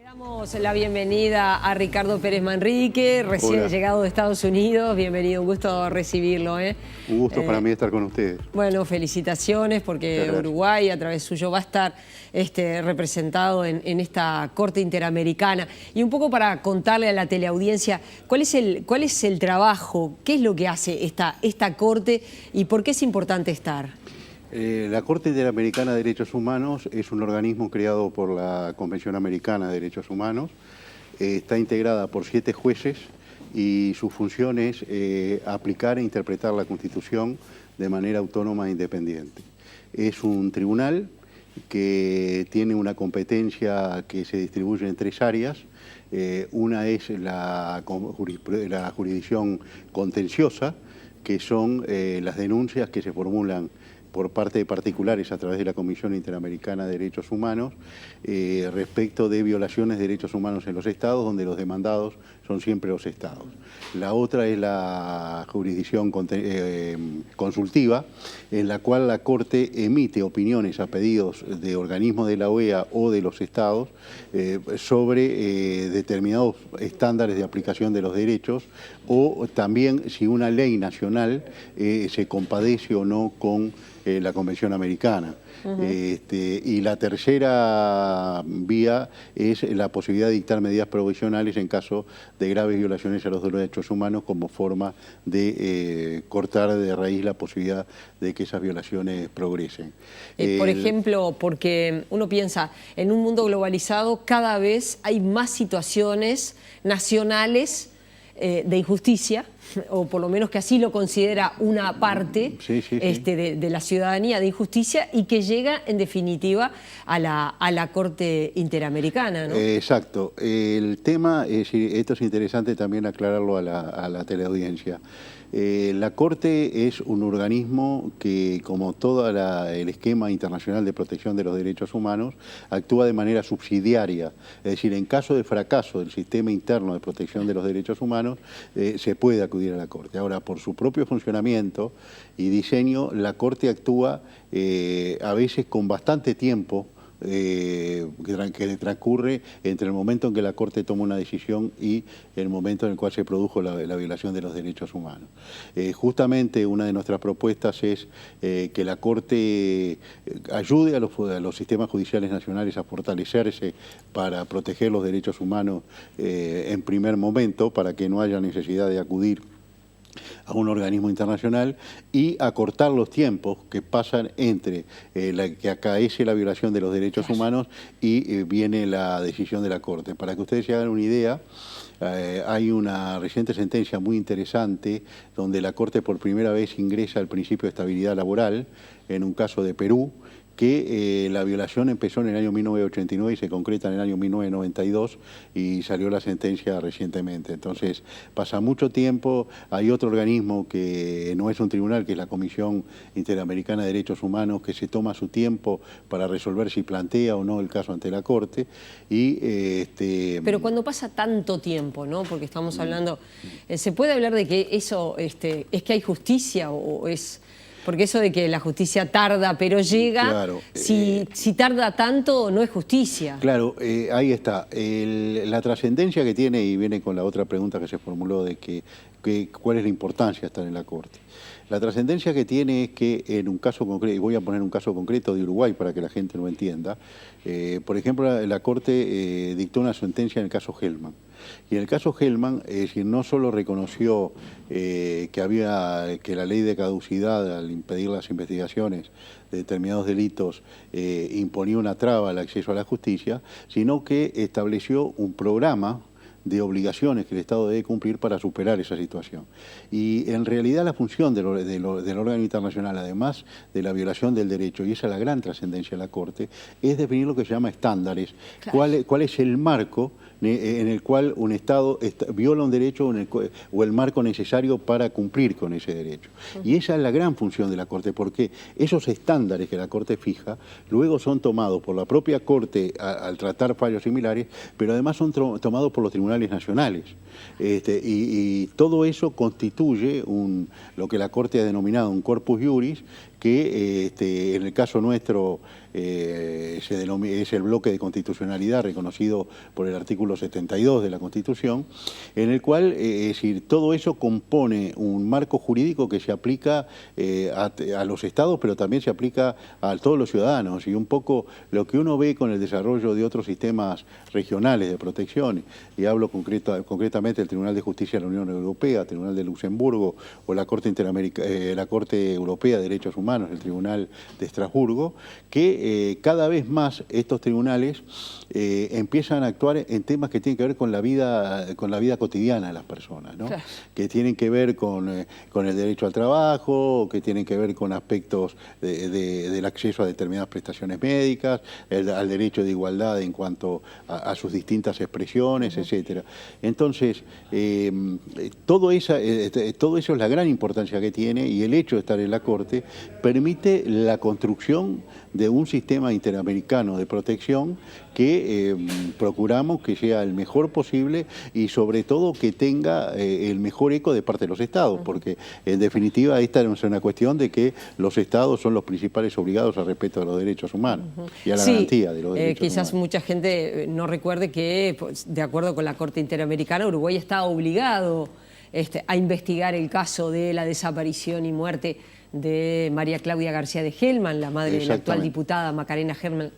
Damos la bienvenida a Ricardo Pérez Manrique, recién Hola. llegado de Estados Unidos. Bienvenido, un gusto recibirlo. Un gusto para mí estar con ustedes. Bueno, felicitaciones porque Uruguay a través suyo va a estar representado en esta Corte Interamericana. Y un poco para contarle a la teleaudiencia, ¿cuál es el trabajo, qué es lo que hace esta Corte y por qué es importante estar? La Corte Interamericana de Derechos Humanos es un organismo creado por la Convención Americana de Derechos Humanos. Está integrada por 7 jueces y su función es aplicar e interpretar la Constitución de manera autónoma e independiente. Es un tribunal que tiene una competencia que se distribuye en 3 áreas. Una es la jurisdicción contenciosa, que son las denuncias que se formulan por parte de particulares a través de la Comisión Interamericana de Derechos Humanos respecto de violaciones de derechos humanos en los estados, donde los demandados son siempre los estados. La otra es la jurisdicción consultiva, en la cual la Corte emite opiniones a pedidos de organismos de la OEA o de los estados sobre determinados estándares de aplicación de los derechos, o también si una ley nacional se compadece o no con la Convención Americana. Y la tercera vía es la posibilidad de dictar medidas provisionales en caso de graves violaciones a los derechos humanos, como forma de cortar de raíz la posibilidad de que esas violaciones progresen. Por ejemplo, porque uno piensa, en un mundo globalizado cada vez hay más situaciones nacionales de injusticia, o por lo menos que así lo considera una parte de la ciudadanía, de injusticia, y que llega en definitiva a la Corte Interamericana, ¿no? Exacto. El tema, esto es interesante también aclararlo a la teleaudiencia. La Corte es un organismo que, como todo el esquema internacional de protección de los derechos humanos, actúa de manera subsidiaria. Es decir, en caso de fracaso del sistema interno de protección de los derechos humanos, se puede acudir a la Corte. Ahora, por su propio funcionamiento y diseño, la Corte actúa a veces con bastante tiempo que transcurre entre el momento en que la Corte toma una decisión y el momento en el cual se produjo la violación de los derechos humanos. Justamente una de nuestras propuestas es que la Corte ayude a los sistemas judiciales nacionales a fortalecerse para proteger los derechos humanos en primer momento, para que no haya necesidad de acudir a un organismo internacional, y acortar los tiempos que pasan entre que acaece la violación de los derechos humanos y viene la decisión de la Corte. Para que ustedes se hagan una idea, hay una reciente sentencia muy interesante donde la Corte por primera vez ingresa el principio de estabilidad laboral en un caso de Perú, que la violación empezó en el año 1989 y se concreta en el año 1992 y salió la sentencia recientemente. Entonces pasa mucho tiempo. Hay otro organismo que no es un tribunal, que es la Comisión Interamericana de Derechos Humanos, que se toma su tiempo para resolver si plantea o no el caso ante la Corte. Pero cuando pasa tanto tiempo, ¿no? Porque estamos hablando, ¿se puede hablar de que eso es que hay justicia o es...? Porque eso de que la justicia tarda pero llega, claro, si tarda tanto no es justicia. Claro, ahí está. La trascendencia que tiene, y viene con la otra pregunta que se formuló de cuál es la importancia de estar en la Corte. La trascendencia que tiene es que en un caso concreto, y voy a poner un caso concreto de Uruguay para que la gente lo entienda, por ejemplo, la Corte dictó una sentencia en el caso Hellman. Y en el caso Hellman, es decir, no solo reconoció que la ley de caducidad, al impedir las investigaciones de determinados delitos, imponía una traba al acceso a la justicia, sino que estableció un programa de obligaciones que el Estado debe cumplir para superar esa situación. Y en realidad la función del órgano internacional, además de la violación del derecho, y esa es la gran trascendencia de la Corte, es definir lo que se llama estándares. Claro. ¿Cuál es el marco en el cual un Estado viola un derecho o el marco necesario para cumplir con ese derecho? Y esa es la gran función de la Corte, porque esos estándares que la Corte fija luego son tomados por la propia Corte al tratar fallos similares, pero además son tomados por los tribunales nacionales. Y todo eso constituye lo que la Corte ha denominado un corpus juris, que en el caso nuestro es el bloque de constitucionalidad reconocido por el artículo 72 de la Constitución, en el cual, es decir, todo eso compone un marco jurídico que se aplica a los estados, pero también se aplica a todos los ciudadanos, y un poco lo que uno ve con el desarrollo de otros sistemas regionales de protección, y hablo concretamente del Tribunal de Justicia de la Unión Europea, el Tribunal de Luxemburgo o la Corte la Corte Europea de Derechos Humanos, el Tribunal de Estrasburgo, que cada vez más estos tribunales empiezan a actuar en temas que tienen que ver con la vida cotidiana de las personas, ¿no? Claro. Que tienen que ver con el derecho al trabajo, que tienen que ver con aspectos del acceso a determinadas prestaciones médicas, al derecho de igualdad en cuanto a sus distintas expresiones, etcétera. Entonces, todo eso es la gran importancia que tiene, y el hecho de estar en la Corte permite la construcción de un sistema interamericano de protección que procuramos que sea el mejor posible, y sobre todo que tenga el mejor eco de parte de los estados, porque en definitiva esta es una cuestión de que los estados son los principales obligados al respeto de los derechos humanos y a la garantía de los derechos quizás humanos. Mucha gente no recuerde que, pues, de acuerdo con la Corte Interamericana, Uruguay está obligado a investigar el caso de la desaparición y muerte de María Claudia García de Gelman, la madre de la actual diputada Macarena Gelman.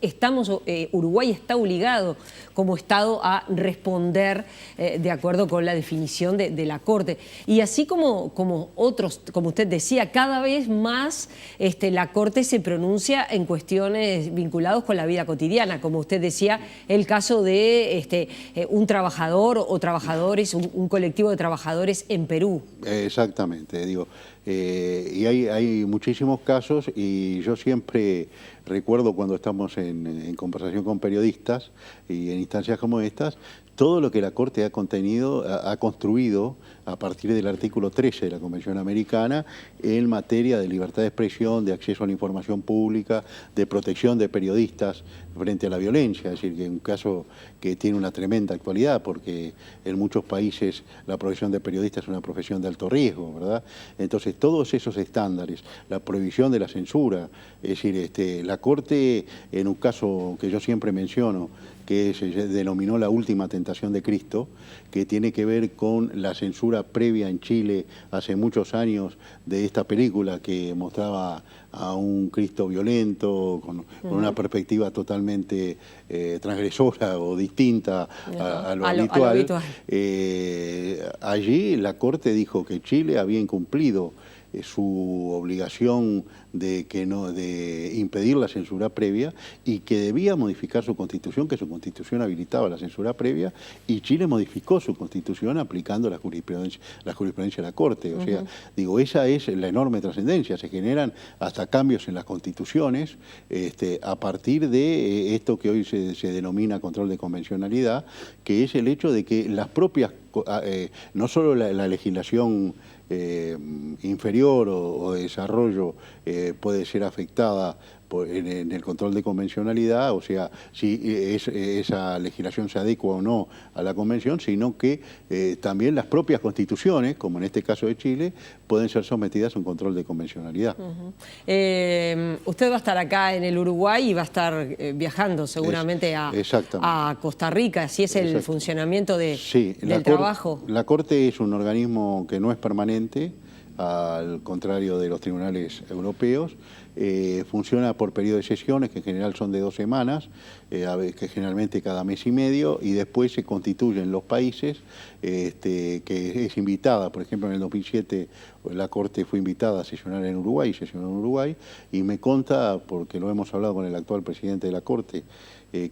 Uruguay está obligado como Estado a responder de acuerdo con la definición de la Corte. Y así como otros, como usted decía, cada vez más la Corte se pronuncia en cuestiones vinculadas con la vida cotidiana. Como usted decía, el caso de un trabajador o trabajadores, un colectivo de trabajadores en Perú. Exactamente, digo. Y hay muchísimos casos, y yo siempre recuerdo cuando estamos en conversación con periodistas y en instancias como estas, todo lo que la Corte ha construido a partir del artículo 13 de la Convención Americana en materia de libertad de expresión, de acceso a la información pública, de protección de periodistas frente a la violencia. Es decir, que es un caso que tiene una tremenda actualidad, porque en muchos países la profesión de periodista es una profesión de alto riesgo, ¿verdad? Entonces, todos esos estándares, la prohibición de la censura, es decir, la Corte, en un caso que yo siempre menciono, que se denominó la última tentación de Cristo, que tiene que ver con la censura previa en Chile hace muchos años de esta película que mostraba a un Cristo violento, con una perspectiva totalmente transgresora o distinta a lo habitual. Allí la Corte dijo que Chile había incumplido su obligación de impedir la censura previa, y que debía modificar su constitución, que su constitución habilitaba la censura previa, y Chile modificó su constitución aplicando la jurisprudencia de la Corte. O sea, digo, esa es la enorme trascendencia. Se generan hasta cambios en las constituciones a partir de esto que hoy se denomina control de convencionalidad, que es el hecho de que las propias, no solo la legislación inferior o de desarrollo puede ser afectada en el control de convencionalidad, o sea, si esa legislación se adecua o no a la convención, sino que también las propias constituciones, como en este caso de Chile, pueden ser sometidas a un control de convencionalidad. Usted va a estar acá en el Uruguay y va a estar viajando seguramente a Costa Rica, así es el funcionamiento del trabajo. La Corte es un organismo que no es permanente, al contrario de los tribunales europeos. Funciona por periodo de sesiones, que en general son de 2 semanas, que generalmente cada mes y medio, y después se constituyen los países, que es invitada. Por ejemplo, en el 2007 la Corte fue invitada a sesionar en Uruguay, sesionó en Uruguay, y me consta, porque lo hemos hablado con el actual presidente de la Corte,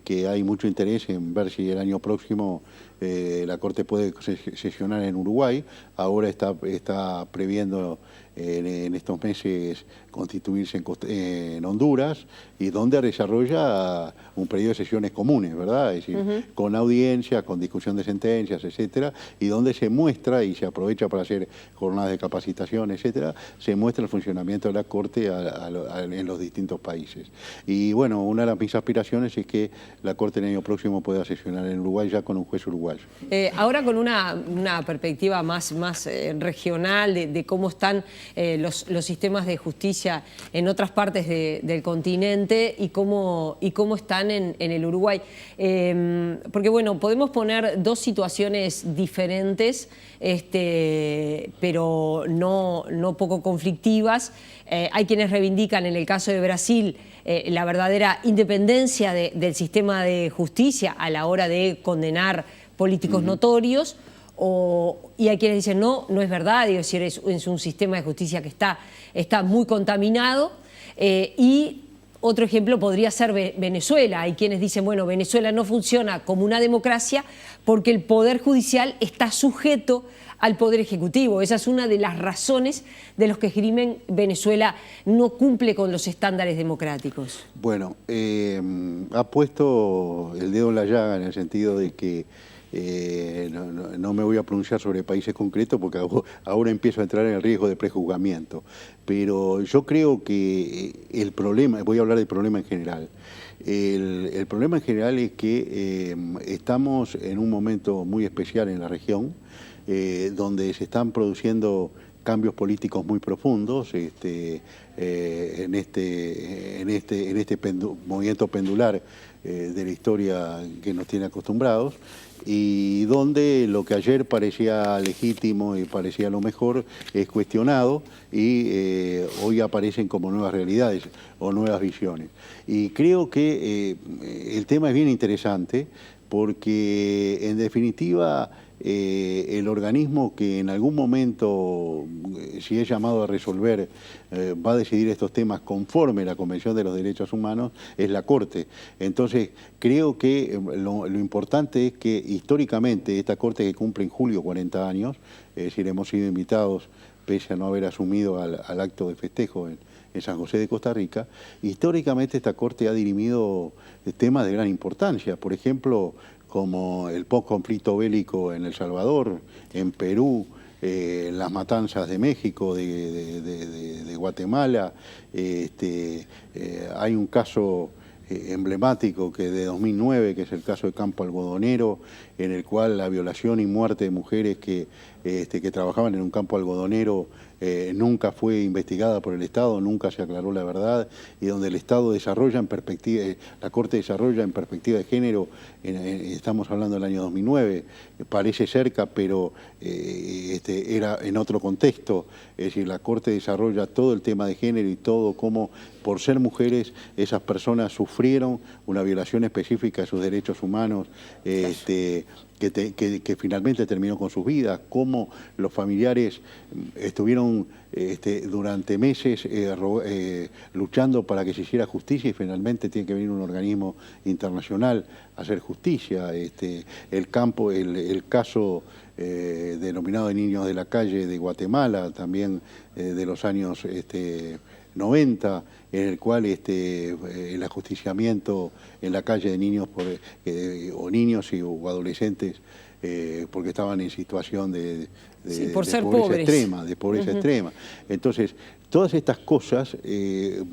que hay mucho interés en ver si el año próximo la Corte puede sesionar en Uruguay. Ahora está previendo en estos meses constituirse en Honduras, y donde desarrolla un periodo de sesiones comunes, ¿verdad? Es decir, con audiencia, con discusión de sentencias, etcétera, y donde se muestra y se aprovecha para hacer jornadas de capacitación, etcétera, se muestra el funcionamiento de la Corte en los distintos países. Y bueno, una de mis aspiraciones es que la Corte el año próximo pueda sesionar en Uruguay ya con un juez uruguayo. Ahora con una perspectiva más regional de cómo están los sistemas de justicia en otras partes del continente y cómo están en el Uruguay. Porque bueno, podemos poner dos situaciones diferentes, pero no poco conflictivas. Hay quienes reivindican en el caso de Brasil la verdadera independencia del sistema de justicia a la hora de condenar políticos notorios, y hay quienes dicen no es verdad, es decir, es un sistema de justicia que está muy contaminado. Y otro ejemplo podría ser Venezuela. Hay quienes dicen, bueno, Venezuela no funciona como una democracia porque el Poder Judicial está sujeto al Poder Ejecutivo. Esa es una de las razones de los que esgrimen Venezuela no cumple con los estándares democráticos. Bueno, ha puesto el dedo en la llaga en el sentido de que no me voy a pronunciar sobre países concretos porque ahora empiezo a entrar en el riesgo de prejuzgamiento. Pero yo creo que el problema, voy a hablar del problema en general. El problema en general es que estamos en un momento muy especial en la región, donde se están produciendo cambios políticos muy profundos en este movimiento pendular de la historia que nos tiene acostumbrados, y donde lo que ayer parecía legítimo y parecía lo mejor es cuestionado y hoy aparecen como nuevas realidades o nuevas visiones. Y creo que el tema es bien interesante porque en definitiva el organismo que en algún momento, si es llamado a resolver, va a decidir estos temas conforme la Convención de los Derechos Humanos, es la Corte. Entonces, creo que lo importante es que históricamente esta Corte, que cumple en julio 40 años, es decir, hemos sido invitados, pese a no haber asumido al acto de festejo en San José de Costa Rica, históricamente esta Corte ha dirimido temas de gran importancia. Por ejemplo, como el post-conflicto bélico en El Salvador, en Perú, las matanzas de México, de Guatemala. Hay un caso emblemático que de 2009, que es el caso de Campo Algodonero, en el cual la violación y muerte de mujeres que trabajaban en un campo algodonero nunca fue investigada por el Estado, nunca se aclaró la verdad, y donde el Estado desarrolla en perspectiva, la Corte desarrolla en perspectiva de género, estamos hablando del año 2009, parece cerca, pero era en otro contexto. Es decir, la Corte desarrolla todo el tema de género y todo cómo, por ser mujeres, esas personas sufrieron una violación específica de sus derechos humanos, que finalmente terminó con sus vidas, cómo los familiares estuvieron durante meses luchando para que se hiciera justicia, y finalmente tiene que venir un organismo internacional a hacer justicia. El caso denominado de niños de la calle de Guatemala, también de los años 90, en el cual el ajusticiamiento en la calle de niños o niños o adolescentes porque estaban en situación de pobreza extrema. Entonces, todas estas cosas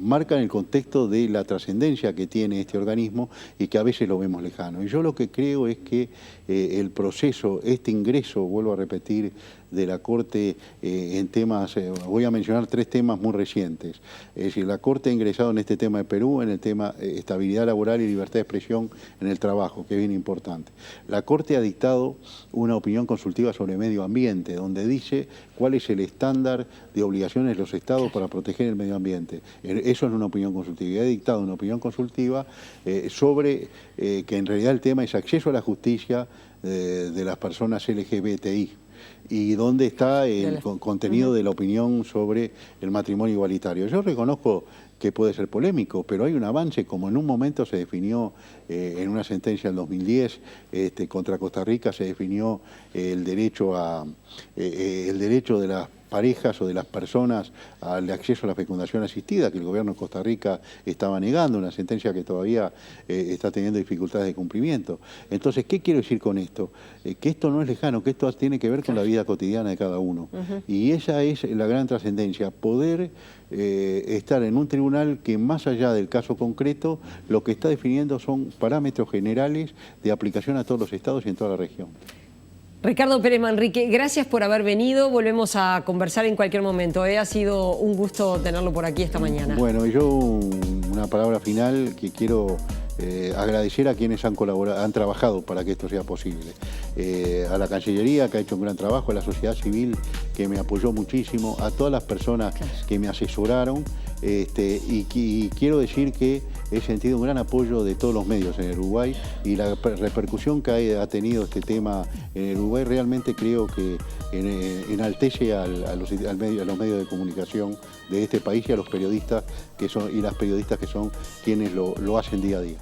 marcan el contexto de la trascendencia que tiene este organismo y que a veces lo vemos lejano. Y yo lo que creo es que el proceso, este ingreso, vuelvo a repetir, de la Corte en temas, voy a mencionar 3 temas muy recientes. Es decir, la Corte ha ingresado en este tema de Perú, en el tema estabilidad laboral y libertad de expresión en el trabajo, que es bien importante. La Corte ha dictado una opinión consultiva sobre medio ambiente, donde dice cuál es el estándar de obligaciones de los Estados para proteger el medio ambiente. Eso es una opinión consultiva. Y ha dictado una opinión consultiva sobre que en realidad el tema es acceso a la justicia de las personas LGBTI. Y dónde está el contenido de la opinión sobre el matrimonio igualitario. Yo reconozco que puede ser polémico, pero hay un avance, como en un momento se definió en una sentencia del 2010 contra Costa Rica, se definió el derecho de las parejas o de las personas al acceso a la fecundación asistida, que el gobierno de Costa Rica estaba negando, una sentencia que todavía está teniendo dificultades de cumplimiento. Entonces, ¿qué quiero decir con esto? Que esto no es lejano, que esto tiene que ver con la vida cotidiana de cada uno. Y esa es la gran trascendencia, poder estar en un tribunal que, más allá del caso concreto, lo que está definiendo son parámetros generales de aplicación a todos los estados y en toda la región. Ricardo Pérez Manrique, gracias por haber venido. Volvemos a conversar en cualquier momento. Ha sido un gusto tenerlo por aquí esta mañana. Bueno, yo una palabra final que quiero agradecer a quienes han colaborado, han trabajado para que esto sea posible. A la Cancillería, que ha hecho un gran trabajo, a la sociedad civil, que me apoyó muchísimo, a todas las personas que me asesoraron, y quiero decir que he sentido un gran apoyo de todos los medios en el Uruguay, y la repercusión que ha tenido este tema en el Uruguay realmente creo que enaltece a los medios de comunicación de este país y a los periodistas y las periodistas que son quienes lo hacen día a día.